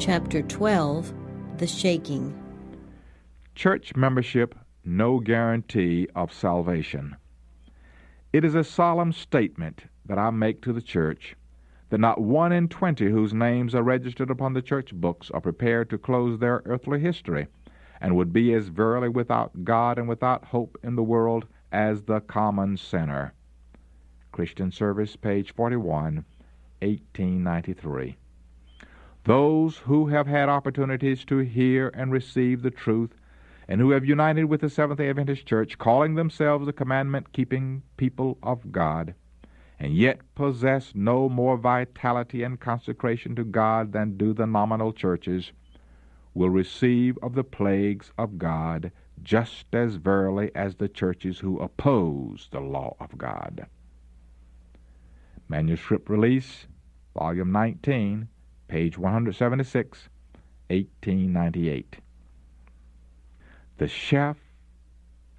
Chapter 12, The Shaking. Church membership, no guarantee of salvation. It is a solemn statement that I make to the church that not 1 in 20 whose names are registered upon the church books are prepared to close their earthly history and would be as verily without God and without hope in the world as the common sinner. Christian Service, page 41, 1893. Those who have had opportunities to hear and receive the truth and who have united with the Seventh-day Adventist Church, calling themselves the commandment-keeping people of God, and yet possess no more vitality and consecration to God than do the nominal churches, will receive of the plagues of God just as verily as the churches who oppose the law of God. Manuscript Release, Volume 19, page 176, 1898. The chaff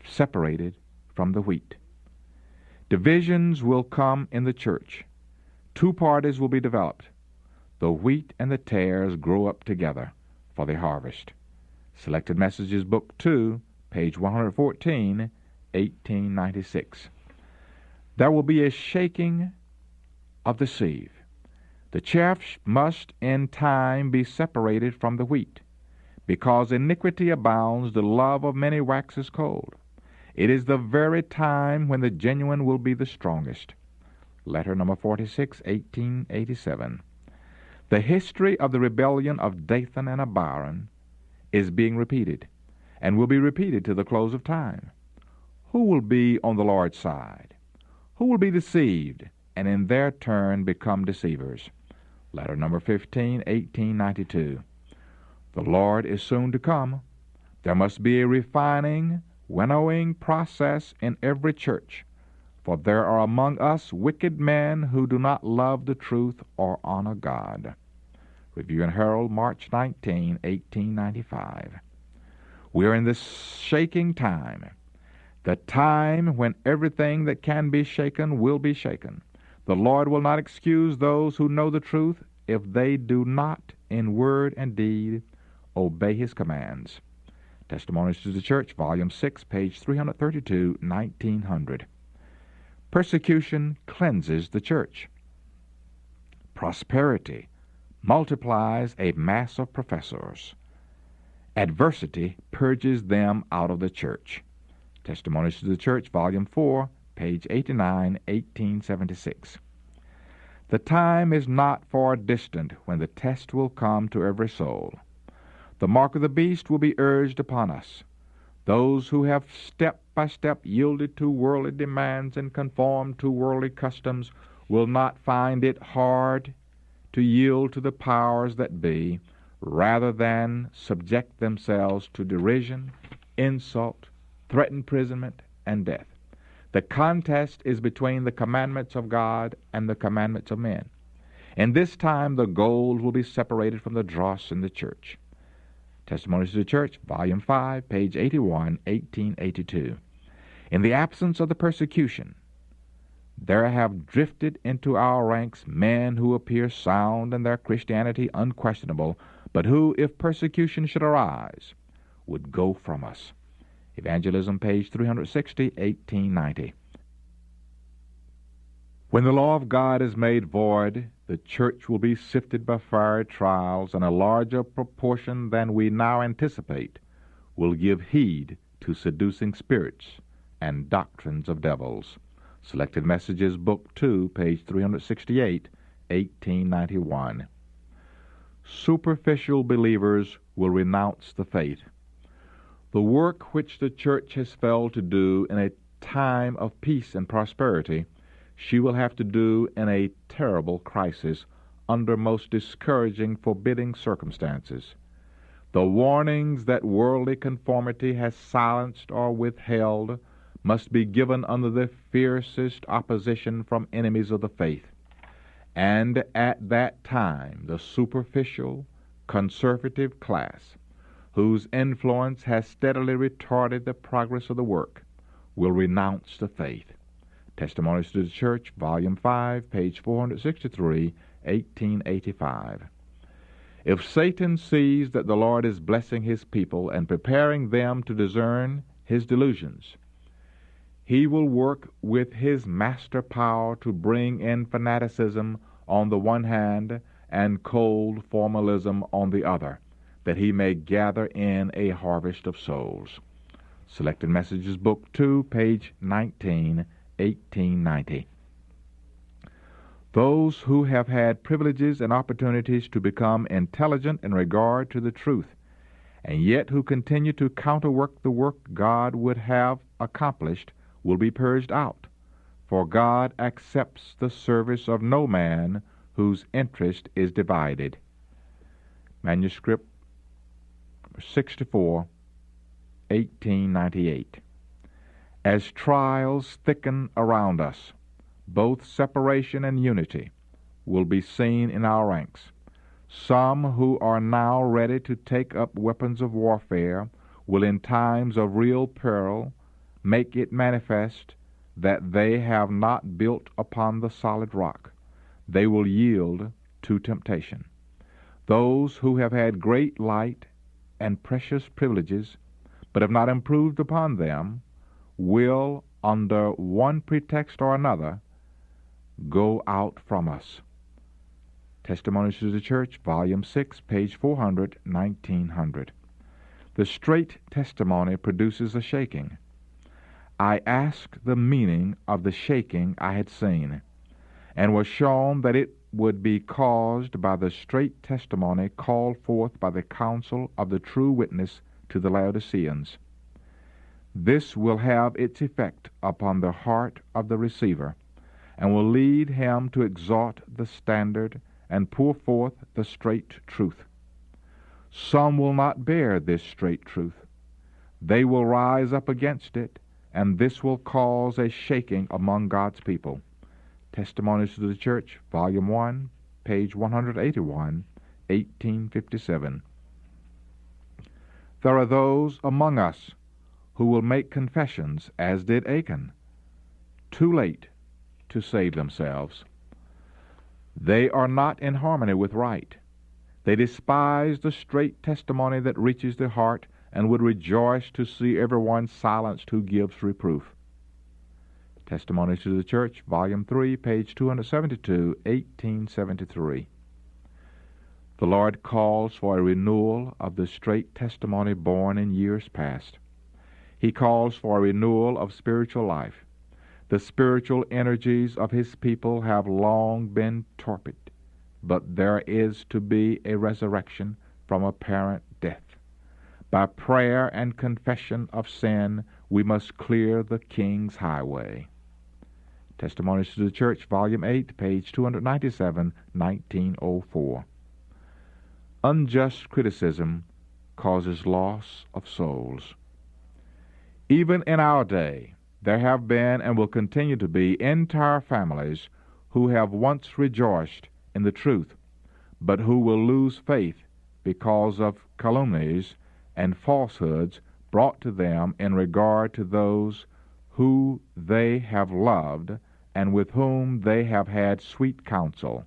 separated from the wheat. Divisions will come in the church. Two parties will be developed. The wheat and the tares grow up together for the harvest. Selected Messages, Book 2, page 114, 1896. There will be a shaking of the sieve. The chaff must in time be separated from the wheat. Because iniquity abounds, the love of many waxes cold. It is the very time when the genuine will be the strongest. Letter number 46, 1887. The history of the rebellion of Dathan and Abiram is being repeated, and will be repeated to the close of time. Who will be on the Lord's side? Who will be deceived, and in their turn become deceivers? Letter number 15, 1892. The Lord is soon to come. There must be a refining, winnowing process in every church, for there are among us wicked men who do not love the truth or honor God. Review and Herald, March 19, 1895. We are in this shaking time, the time when everything that can be shaken will be shaken. The Lord will not excuse those who know the truth if they do not, in word and deed, obey His commands. Testimonies to the Church, Volume 6, page 332, 1900. Persecution cleanses the church. Prosperity multiplies a mass of professors. Adversity purges them out of the church. Testimonies to the Church, Volume 4, page 89, 1876. The time is not far distant when the test will come to every soul. The mark of the beast will be urged upon us. Those who have step by step yielded to worldly demands and conformed to worldly customs will not find it hard to yield to the powers that be, rather than subject themselves to derision, insult, threatened imprisonment, and death. The contest is between the commandments of God and the commandments of men. In this time the gold will be separated from the dross in the church. Testimonies to the Church, Volume 5, page 81, 1882. In the absence of the persecution, there have drifted into our ranks men who appear sound and their Christianity unquestionable, but who, if persecution should arise, would go from us. Evangelism, page 360, 1890. When the law of God is made void, the church will be sifted by fiery trials, and a larger proportion than we now anticipate will give heed to seducing spirits and doctrines of devils. Selected Messages, Book 2, page 368, 1891. Superficial believers will renounce the faith. The work which the church has failed to do in a time of peace and prosperity, she will have to do in a terrible crisis under most discouraging, forbidding circumstances. The warnings that worldly conformity has silenced or withheld must be given under the fiercest opposition from enemies of the faith. And at that time, the superficial, conservative class, whose influence has steadily retarded the progress of the work, will renounce the faith. Testimonies to the Church, Volume 5, page 463, 1885. If Satan sees that the Lord is blessing his people and preparing them to discern his delusions, he will work with his master power to bring in fanaticism on the one hand and cold formalism on the other, that he may gather in a harvest of souls. Selected Messages, Book 2, page 19, 1890. Those who have had privileges and opportunities to become intelligent in regard to the truth, and yet who continue to counterwork the work God would have accomplished, will be purged out, for God accepts the service of no man whose interest is divided. Manuscript 64, 1898. As trials thicken around us, both separation and unity will be seen in our ranks. Some who are now ready to take up weapons of warfare will in times of real peril make it manifest that they have not built upon the solid rock. They will yield to temptation. Those who have had great light and precious privileges, but have not improved upon them, will, under one pretext or another, go out from us. Testimonies to the Church, Volume 6, page 400, 1900. The straight testimony produces a shaking. I asked the meaning of the shaking I had seen, and was shown that it would be caused by the straight testimony called forth by the counsel of the true witness to the Laodiceans. This will have its effect upon the heart of the receiver, and will lead him to exalt the standard and pour forth the straight truth. Some will not bear this straight truth. They will rise up against it, and this will cause a shaking among God's people. Testimonies to the Church, Volume 1, page 181, 1857. There are those among us who will make confessions, as did Achan, too late to save themselves. They are not in harmony with right. They despise the straight testimony that reaches the heart, and would rejoice to see everyone silenced who gives reproof. Testimonies to the Church, Volume 3, page 272, 1873. The Lord calls for a renewal of the straight testimony born in years past. He calls for a renewal of spiritual life. The spiritual energies of His people have long been torpid, but there is to be a resurrection from apparent death. By prayer and confession of sin, we must clear the King's highway. Testimonies to the Church, Volume 8, page 297, 1904. Unjust criticism causes loss of souls. Even in our day, there have been and will continue to be entire families who have once rejoiced in the truth, but who will lose faith because of calumnies and falsehoods brought to them in regard to those who they have loved and with whom they have had sweet counsel.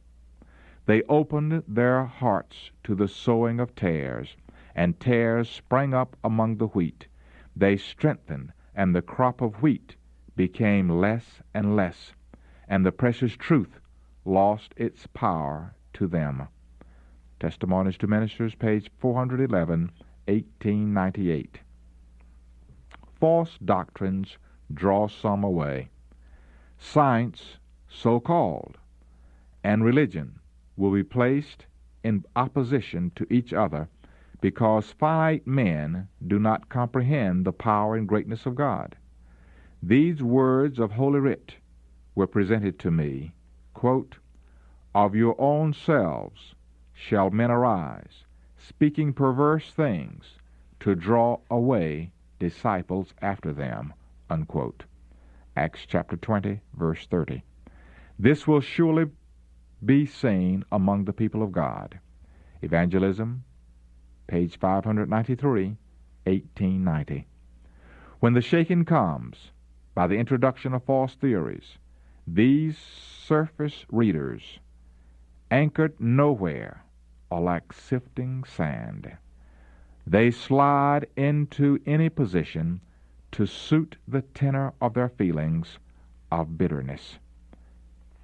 They opened their hearts to the sowing of tares, and tares sprang up among the wheat. They strengthened, and the crop of wheat became less and less, and the precious truth lost its power to them. Testimonies to Ministers, page 411, 1898. False doctrines draw some away. Science, so-called, and religion will be placed in opposition to each other because finite men do not comprehend the power and greatness of God. These words of Holy Writ were presented to me, quote, "Of your own selves shall men arise, speaking perverse things, to draw away disciples after them," unquote. Acts chapter 20, verse 30. This will surely be seen among the people of God. Evangelism, page 593, 1890. When the shaking comes, by the introduction of false theories, these surface readers, anchored nowhere, are like sifting sand. They slide into any position to suit the tenor of their feelings of bitterness.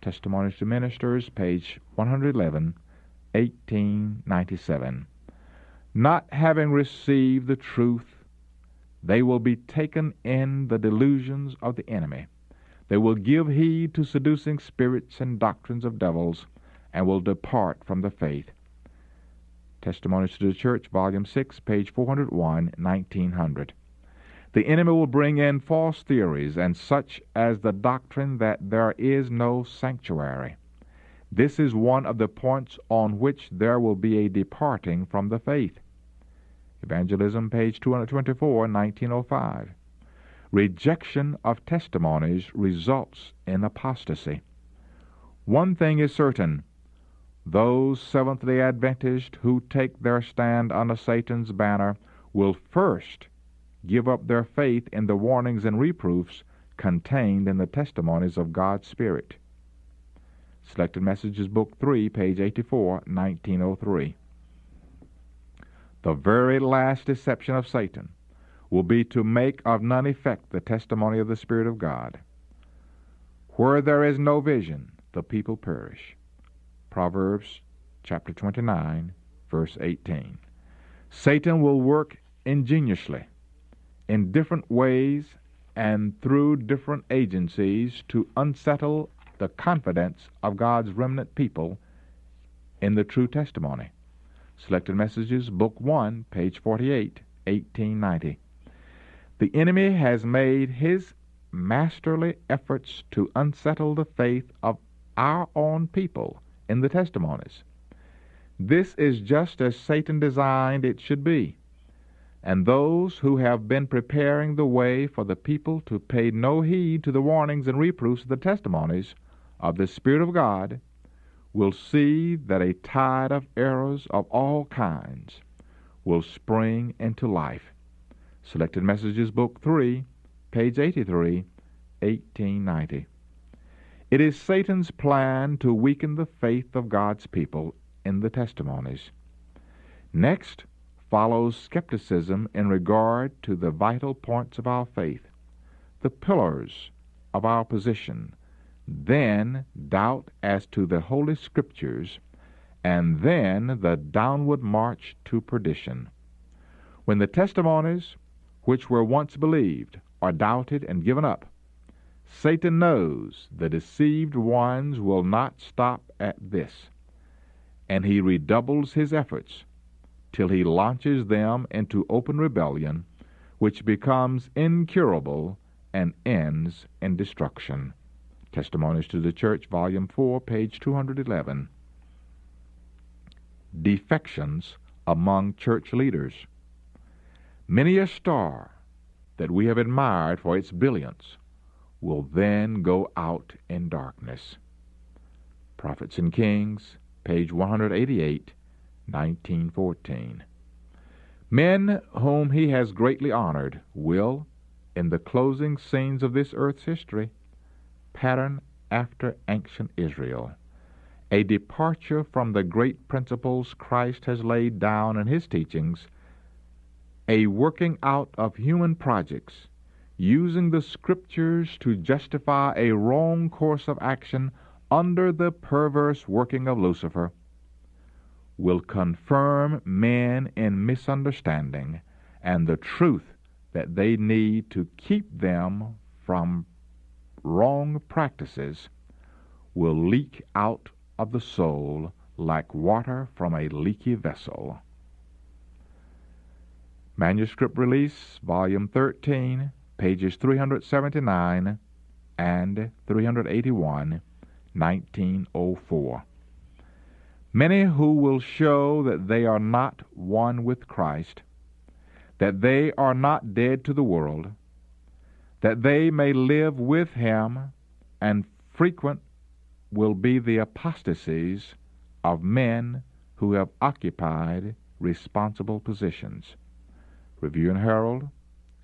Testimonies to Ministers, page 111, 1897. Not having received the truth, they will be taken in the delusions of the enemy. They will give heed to seducing spirits and doctrines of devils, and will depart from the faith. Testimonies to the Church, volume 6, page 401, 1900. The enemy will bring in false theories, and such as the doctrine that there is no sanctuary. This is one of the points on which there will be a departing from the faith. Evangelism, page 224, 1905. Rejection of testimonies results in apostasy. One thing is certain. Those Seventh-day Adventists who take their stand under Satan's banner will first give up their faith in the warnings and reproofs contained in the testimonies of God's Spirit. Selected Messages, Book 3, page 84, 1903. The very last deception of Satan will be to make of none effect the testimony of the Spirit of God. Where there is no vision, the people perish. Proverbs chapter 29, verse 18. Satan will work ingeniously in different ways and through different agencies to unsettle the confidence of God's remnant people in the true testimony. Selected Messages, Book 1, page 48, 1890. The enemy has made his masterly efforts to unsettle the faith of our own people in the testimonies. This is just as Satan designed it should be. And those who have been preparing the way for the people to pay no heed to the warnings and reproofs of the testimonies of the Spirit of God will see that a tide of errors of all kinds will spring into life. Selected Messages, Book 3, page 83, 1890. It is Satan's plan to weaken the faith of God's people in the testimonies. Next follows skepticism in regard to the vital points of our faith, the pillars of our position, then doubt as to the Holy Scriptures, and then the downward march to perdition. When the testimonies which were once believed are doubted and given up, Satan knows the deceived ones will not stop at this, and he redoubles his efforts till he launches them into open rebellion, which becomes incurable and ends in destruction. Testimonies to the Church, volume 4, page 211. Defections among church leaders. Many a star that we have admired for its brilliance will then go out in darkness. Prophets and Kings, page 188, 1914. Men whom he has greatly honored will, in the closing scenes of this earth's history, pattern after ancient Israel, a departure from the great principles Christ has laid down in his teachings, a working out of human projects, using the Scriptures to justify a wrong course of action under the perverse working of Lucifer, will confirm men in misunderstanding and the truth that they need to keep them from wrong practices will leak out of the soul like water from a leaky vessel. Manuscript Release, Volume 13, pages 379 and 381, 1904. Many who will show that they are not one with Christ, that they are not dead to the world, that they may live with him, and frequent will be the apostasies of men who have occupied responsible positions. Review and Herald,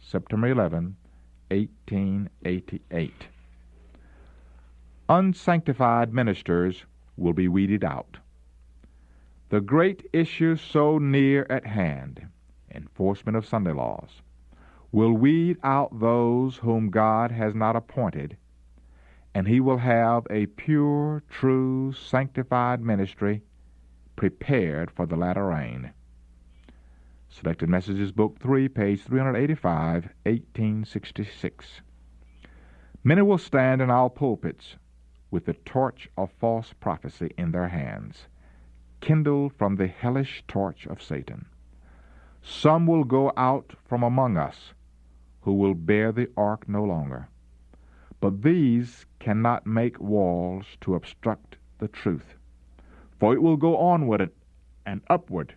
September 11, 1888. Unsanctified ministers will be weeded out. The great issue so near at hand, enforcement of Sunday laws, will weed out those whom God has not appointed, and he will have a pure, true, sanctified ministry prepared for the latter rain. Selected Messages, Book 3, page 385, 1866. Many will stand in our pulpits with the torch of false prophecy in their hands, kindled from the hellish torch of Satan. Some will go out from among us, who will bear the ark no longer. But these cannot make walls to obstruct the truth, for it will go onward and upward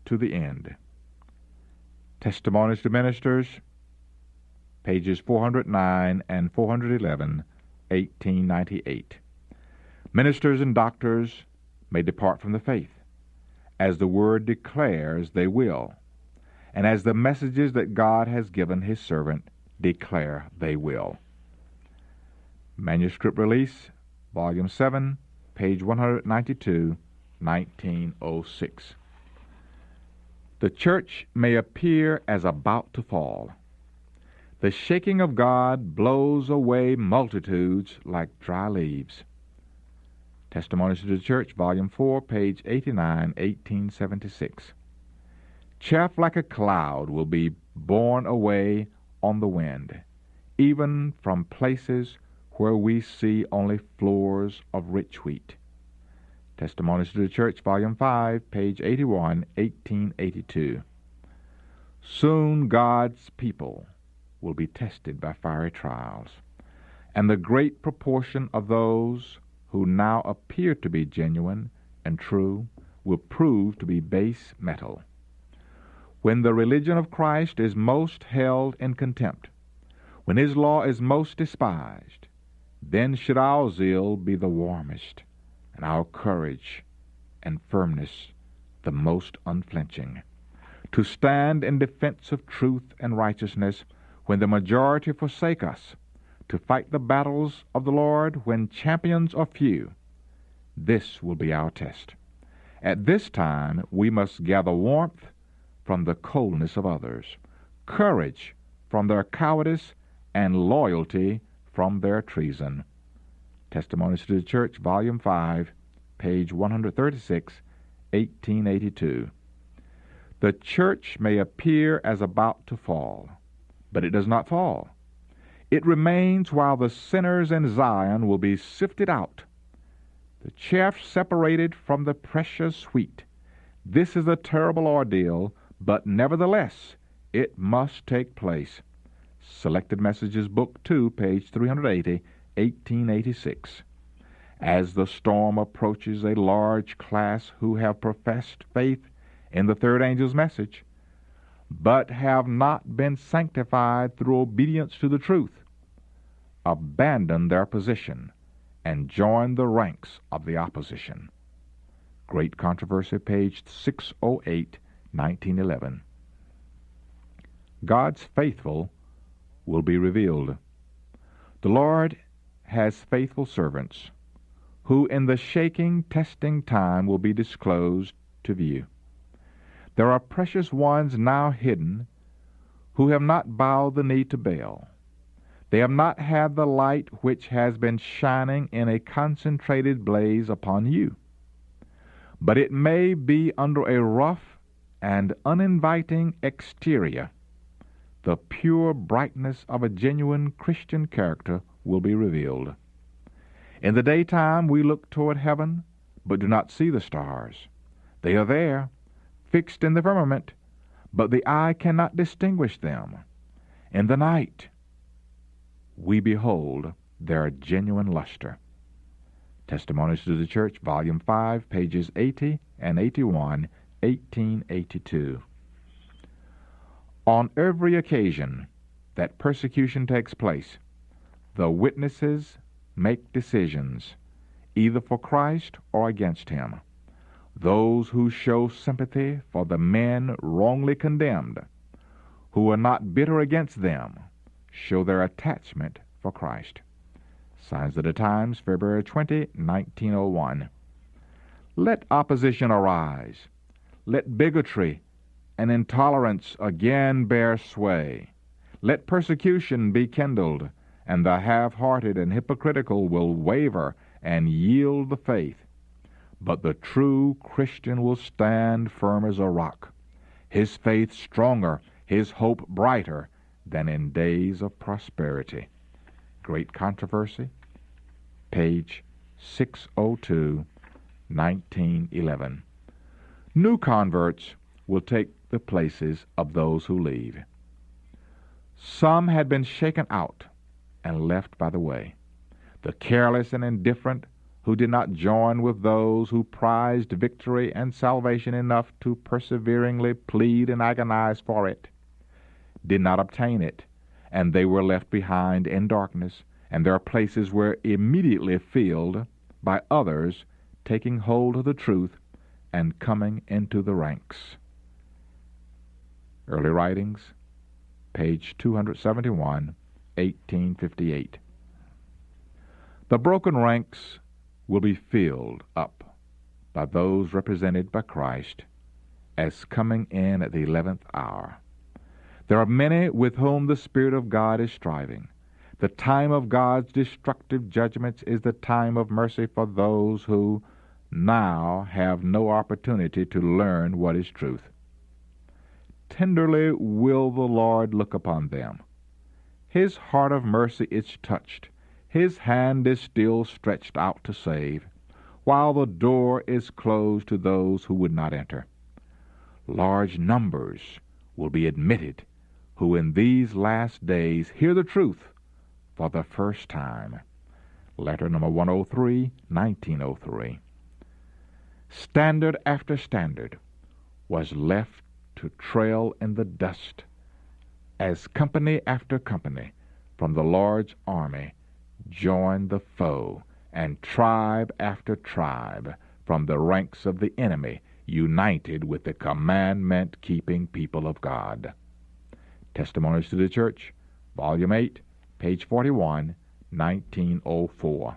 to the end. Testimonies to Ministers, pages 409 and 411, 1898. Ministers and doctors may depart from the faith, as the Word declares they will, and as the messages that God has given His servant declare they will. Manuscript Release, Volume 7, page 192, 1906. The church may appear as about to fall. The shaking of God blows away multitudes like dry leaves. Testimonies to the Church, Volume 4, page 89, 1876. Chaff like a cloud will be borne away on the wind, even from places where we see only floors of rich wheat. Testimonies to the Church, Volume 5, page 81, 1882. Soon God's people will be tested by fiery trials, and the great proportion of those who now appear to be genuine and true will prove to be base metal. When the religion of Christ is most held in contempt, when His law is most despised, then should our zeal be the warmest, and our courage and firmness the most unflinching, to stand in defense of truth and righteousness when the majority forsake us, to fight the battles of the Lord when champions are few. This will be our test. At this time we must gather warmth from the coldness of others, courage from their cowardice, and loyalty from their treason. Testimonies to the Church, Volume 5, page 136, 1882. The church may appear as about to fall, but it does not fall. It remains while the sinners in Zion will be sifted out, the chaff separated from the precious wheat. This is a terrible ordeal, but nevertheless it must take place. Selected Messages, Book 2, page 380, 1886. As the storm approaches a large class who have professed faith in the third angel's message, but have not been sanctified through obedience to the truth, abandon their position and join the ranks of the opposition. Great Controversy, page 608, 1911. God's faithful will be revealed. The Lord has faithful servants who in the shaking, testing time will be disclosed to view. There are precious ones now hidden who have not bowed the knee to Baal. They have not had the light which has been shining in a concentrated blaze upon you. But it may be under a rough and uninviting exterior. The pure brightness of a genuine Christian character will be revealed. In the daytime we look toward heaven, but do not see the stars. They are there, fixed in the firmament, but the eye cannot distinguish them. In the night we behold their genuine luster. Testimonies to the Church, Volume 5, pages 80 and 81, 1882. On every occasion that persecution takes place, the witnesses make decisions, either for Christ or against Him. Those who show sympathy for the men wrongly condemned, who are not bitter against them, show their attachment for Christ. Signs of the Times, February 20, 1901. Let opposition arise. Let bigotry and intolerance again bear sway. Let persecution be kindled, and the half-hearted and hypocritical will waver and yield the faith. But the true Christian will stand firm as a rock, his faith stronger, his hope brighter than in days of prosperity. Great Controversy, page 602, 1911. New converts will take the places of those who leave. Some had been shaken out and left by the way. The careless and indifferent, who did not join with those who prized victory and salvation enough to perseveringly plead and agonize for it, did not obtain it, and they were left behind in darkness, and their places were immediately filled by others taking hold of the truth and coming into the ranks. Early Writings, page 271, 1858. The broken ranks will be filled up by those represented by Christ as coming in at the 11th hour. There are many with whom the Spirit of God is striving. The time of God's destructive judgments is the time of mercy for those who now have no opportunity to learn what is truth. Tenderly will the Lord look upon them. His heart of mercy is touched. His hand is still stretched out to save, while the door is closed to those who would not enter. Large numbers will be admitted who in these last days hear the truth for the first time. Letter number 103, 1903. Standard after standard was left to trail in the dust as company after company from the Lord's army joined the foe, and tribe after tribe from the ranks of the enemy united with the commandment-keeping people of God. Testimonies to the Church, Volume 8, page 41, 1904.